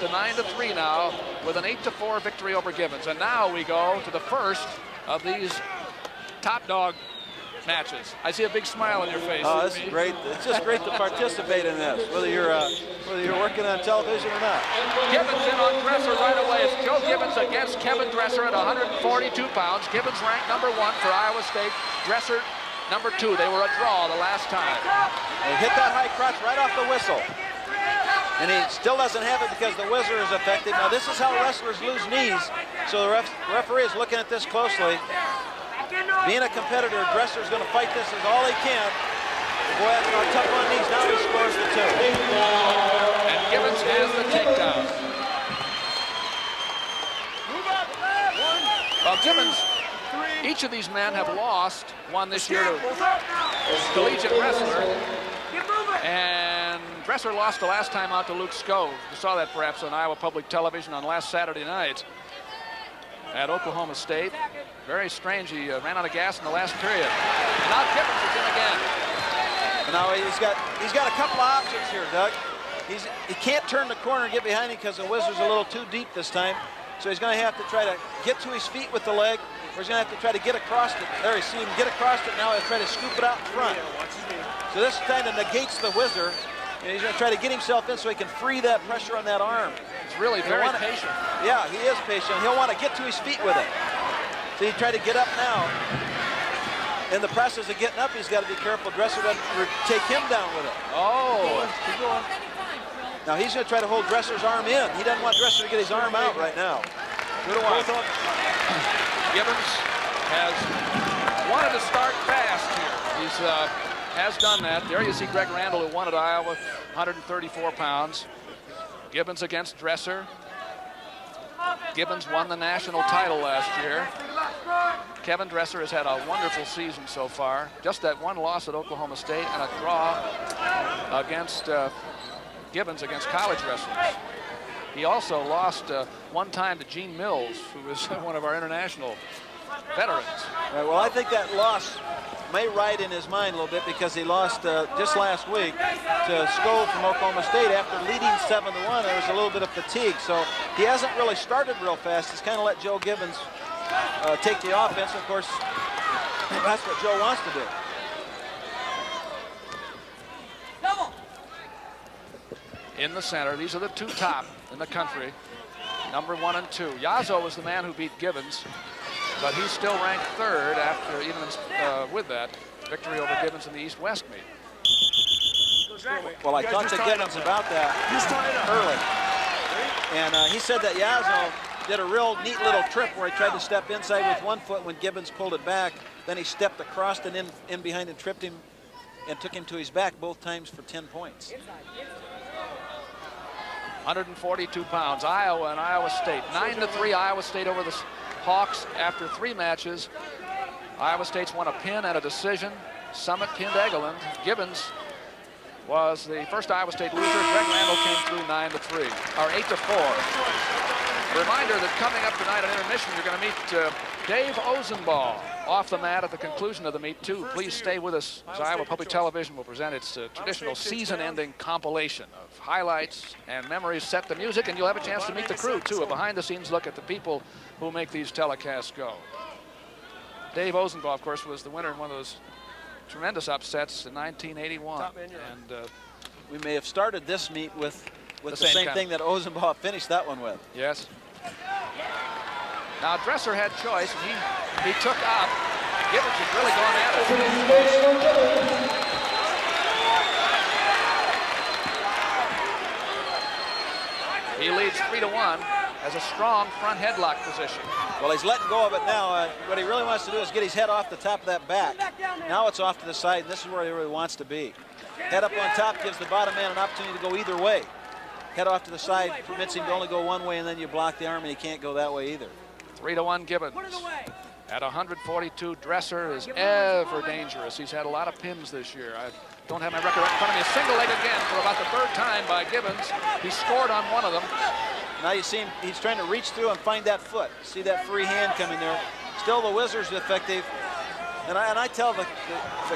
to 9-3 now with an 8-4 victory over Gibbons. And now we go to the first of these top dog matches. I see a big smile on your face. Oh, this is great. It's just great to participate in this, whether you're working on television or not. Gibbons in on Dresser right away. It's Joe Gibbons against Kevin Dresser at 142 pounds. Gibbons ranked #1 for Iowa State. Dresser #2. They were a draw the last time. They hit that high crotch right off the whistle. And he still doesn't have it because the whizzer is affected. Now this is how wrestlers lose knees. So the referee is looking at this closely. Being a competitor, Dresser's going to fight this as all he can. Boy, that's not tough on knees. Now he scores the 2. And Gibbons has the takedown. Well, Gibbons, each of these men have lost one this year to collegiate wrestler. And Dresser lost the last time out to Luke Scove. You saw that perhaps on Iowa Public Television on last Saturday night at Oklahoma State. Very strange, he ran out of gas in the last period. And now Gibbons is in again. And now he's got a couple of options here, Doug. He can't turn the corner and get behind him because the whizzer's a little too deep this time. So he's going to have to try to get to his feet with the leg, or he's going to have to try to get across it. There, you see him get across it now. He'll try to scoop it out in front. So this kind of negates the whizzer. And he's going to try to get himself in so he can free that pressure on that arm. He's really very patient. Yeah, he is patient. He'll want to get to his feet with it. So he tried to get up now. In the process of getting up, he's got to be careful. Dresser doesn't take him down with it. Oh. Keep going. Now he's going to try to hold Dresser's arm in. He doesn't want Dresser to get his arm out right now. 2-1. Gibbons has wanted to start fast here. He's has done that. There you see Greg Randall, who won at Iowa, 134 pounds. Gibbons against Dresser. Gibbons won the national title last year. Kevin Dresser has had a wonderful season so far. Just that one loss at Oklahoma State and a draw against Gibbons against college wrestlers. He also lost one time to Gene Mills, who was one of our international veterans. Right, well, I think that loss may ride in his mind a little bit because he lost just last week to Scove from Oklahoma State after leading 7-1. There was a little bit of fatigue, so he hasn't really started real fast. He's kind of let Joe Gibbons take the offense. Of course, that's what Joe wants to do. In the center, these are the two top in the country, #1 and 2. Yazzo was the man who beat Gibbons, but he's still ranked 3rd after, even with that victory over Gibbons in the East-West meet. Well, I talked to Gibbons about that early, and he said that Yazzo did a real neat little trick where he tried to step inside with one foot when Gibbons pulled it back. Then he stepped across and in behind and tripped him and took him to his back both times for 10 points. 142 pounds, Iowa and Iowa State. 9-3 Iowa State over the Hawks after 3 matches. Iowa State's won a pin and a decision. Summit pinned Egeland. Gibbons was the first Iowa State loser. Greg Randall came through 9-3, or 8-4. Reminder that coming up tonight at intermission, you're going to meet Dave Ozenbaugh off the mat at the conclusion of the meet, too. Please stay with us as Iowa Public Television will present its traditional season-ending compilation of highlights and memories. Set the music, and you'll have a chance to meet the crew, too. A behind-the-scenes look at the people who make these telecasts go. Dave Ozenbaugh, of course, was the winner in one of those tremendous upsets in 1981. And we may have started this meet with the same thing that Ozenbaugh finished that one with. Yes. Now Dresser had choice. He took up. Gibbons has really gone at it. He leads 3-1 as a strong front headlock position. Well, he's letting go of it now. What he really wants to do is get his head off the top of that back. Now it's off to the side, and this is where he really wants to be. Head up on top gives the bottom man an opportunity to go either way. Head off to the side permits him to only go one way, and then you block the arm, and he can't go that way either. 3-1 Gibbons. At 142, Dresser is ever dangerous. He's had a lot of pins this year. I don't have my record right in front of me. A single leg again for about the 3rd time by Gibbons. He scored on one of them. Now you see him, he's trying to reach through and find that foot. See that free hand coming there. Still the whizzer's effective. And I tell the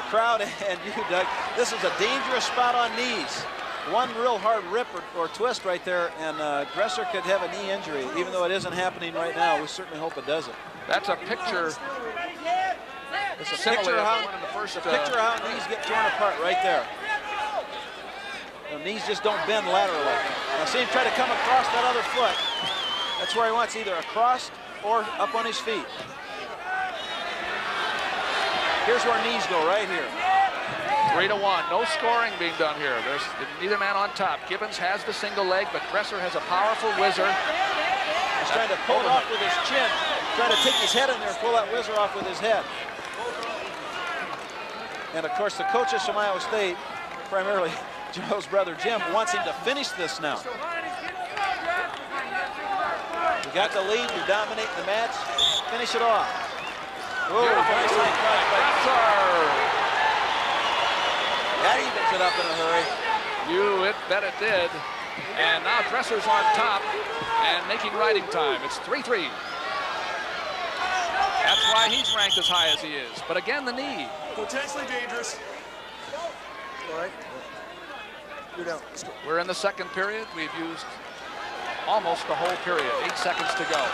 crowd and you, Doug, this is a dangerous spot on knees. one real hard rip or twist right there, and Dresser could have a knee injury, even though it isn't happening right now. We certainly hope it doesn't. That's a picture. It's a picture of how knees get torn apart right there. The knees just don't bend laterally. Now see him try to come across that other foot. That's where he wants, either across or up on his feet. Here's where knees go, right here. 3-1. No scoring being done here. There's neither man on top. Gibbons has the single leg, but Dresser has a powerful whizzer. He's trying to pull it off with his chin. Trying to take his head in there and pull that whizzer off with his head. And of course, the coaches from Iowa State, primarily Joe's brother Jim, wants him to finish this now. You got the lead, you dominate the match, finish it off. Whoa, nice leg catch by Dresser. That evens it up in a hurry. You bet it did. And now Dresser's on top and making riding time. It's 3-3. That's why he's ranked as high as he is. But again, the knee. Potentially dangerous. All right. You're down. We're in the second period. We've used almost the whole period. 8 seconds to go.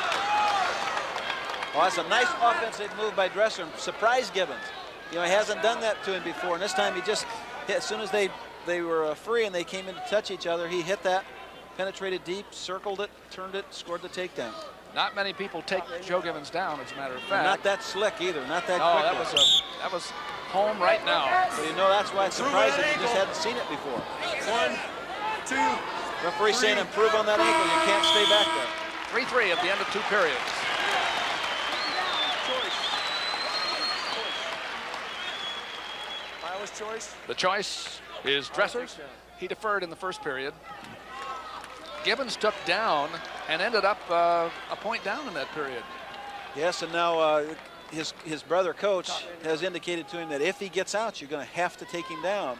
Well, that's a nice offensive move by Dresser. Surprise Gibbons. You know, he hasn't done that to him before. And this time he just hit, as soon as they were free and they came in to touch each other, he hit that, penetrated deep, circled it, turned it, scored the takedown. Not many people take Joe Gibbons down, as a matter of fact. Not that slick either, not that quick. That was home right now. So you know that's why it's surprising you just hadn't seen it before. 1, 2, referee saying improve on that ankle, you can't stay back there. 3-3 at the end of 2 periods. Iowa's choice. The choice is Dresser's. He deferred in the first period. Gibbons took down and ended up a point down in that period. Yes, and now his brother coach has indicated to him that if he gets out, you're going to have to take him down.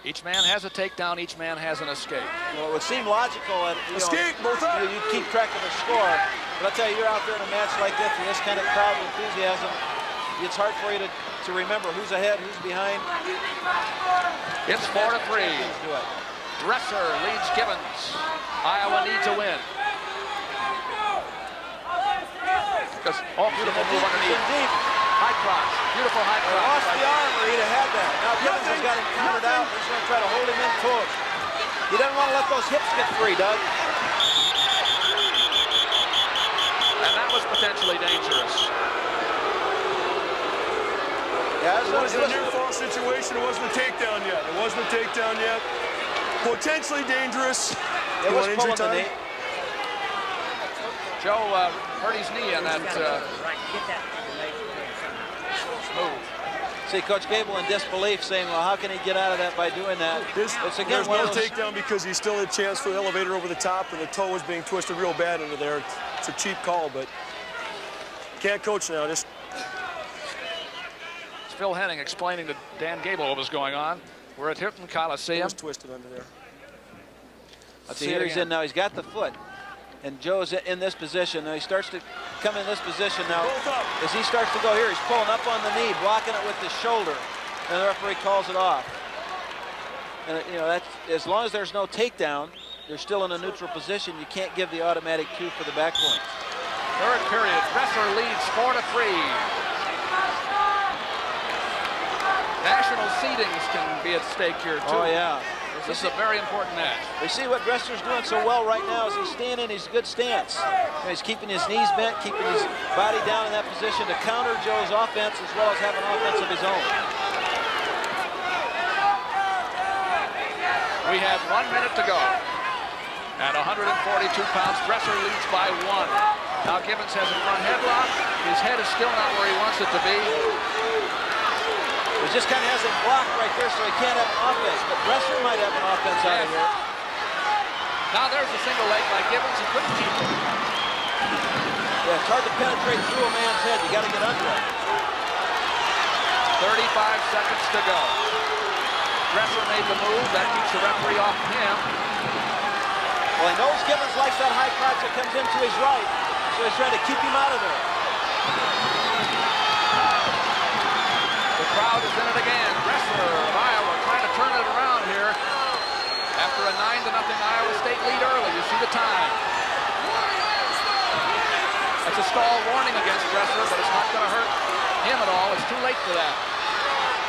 Each man has a takedown, each man has an escape. Well, it would seem logical that escape, both up. You keep track of the score, but I'll tell you, you're out there in a match like this with this kind of crowd enthusiasm, it's hard for you to remember who's ahead, who's behind. It's 4-3. Dresser leads Gibbons. Iowa needs a win. Beautiful move underneath. Deep. High cross. Beautiful high cross. Lost the arm or he'd have had that. Now Gibbons has got him countered out. He's going to try to hold him in close. He doesn't want to let those hips get free, Doug. And that was potentially dangerous. Yeah, it wasn't a near-fall situation. It wasn't a takedown yet. It wasn't a takedown yet. Potentially dangerous. It was pulling the knee. Joe hurt his knee on that move. See Coach Gable in disbelief saying, well, how can he get out of that by doing that? There's no takedown because he still had a chance for the elevator over the top and the toe was being twisted real bad into there. It's a cheap call, but can't coach now. Just it's Phil Henning explaining to Dan Gable what was going on. We're at Hilton Coliseum. It was twisted under there. Let's see, here he's in now. He's got the foot. And Joe's in this position. Now he starts to come in this position now. As he starts to go here, he's pulling up on the knee, blocking it with his shoulder. And the referee calls it off. And you know, that's, as long as there's no takedown, they're still in a neutral position. You can't give the automatic 2 for the back point. Third period, Dresser leads 4-3. National seedings can be at stake here, too. Oh, yeah. This is a very important match. We see what Dresser's doing so well right now is he's standing, he's good stance. You know, he's keeping his knees bent, keeping his body down in that position to counter Joe's offense as well as have an offense of his own. We have 1 minute to go. At 142 pounds, Dresser leads by 1. Now Gibbons has a front headlock. His head is still not where he wants it to be. He just kind of has him blocked right there so he can't have an offense, but Dresser might have an offense out of here. Now there's a single leg by Gibbons. He couldn't keep it. Yeah, it's hard to penetrate through a man's head. You got to get under it. 35 seconds to go. Dresser made the move. That keeps the referee off him. Well, he knows Gibbons likes that high crotch that comes into his right, so he's trying to keep him out of there. The crowd is in it again. Dresser of Iowa trying to turn it around here. 9-0 Iowa State lead early. You see the time. That's a stall warning against Dresser, but it's not going to hurt him at all. It's too late for that.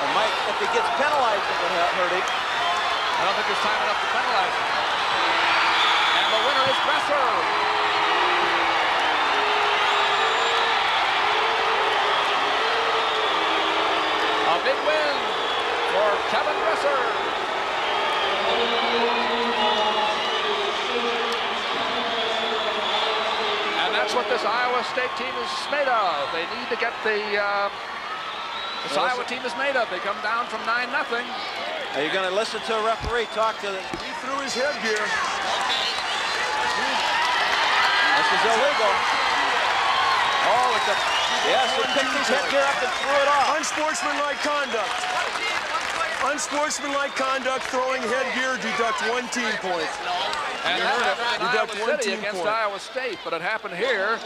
And Mike, if he gets penalized, it would hurt him. I don't think there's time enough to penalize him. And the winner is Dresser. A big win for Kevin Dresser. And that's what this Iowa State team is made of. They need to get this Iowa team is made of. They come down from 9-0. Are you going to listen to a referee talk to the... He threw his headgear. This is illegal. Oh, it's a... Yes, he picked his headgear up and threw it off. Unsportsmanlike conduct. Unsportsmanlike conduct, throwing headgear, deduct 1 team point. And that happened in Iowa City against Iowa State, but it happened here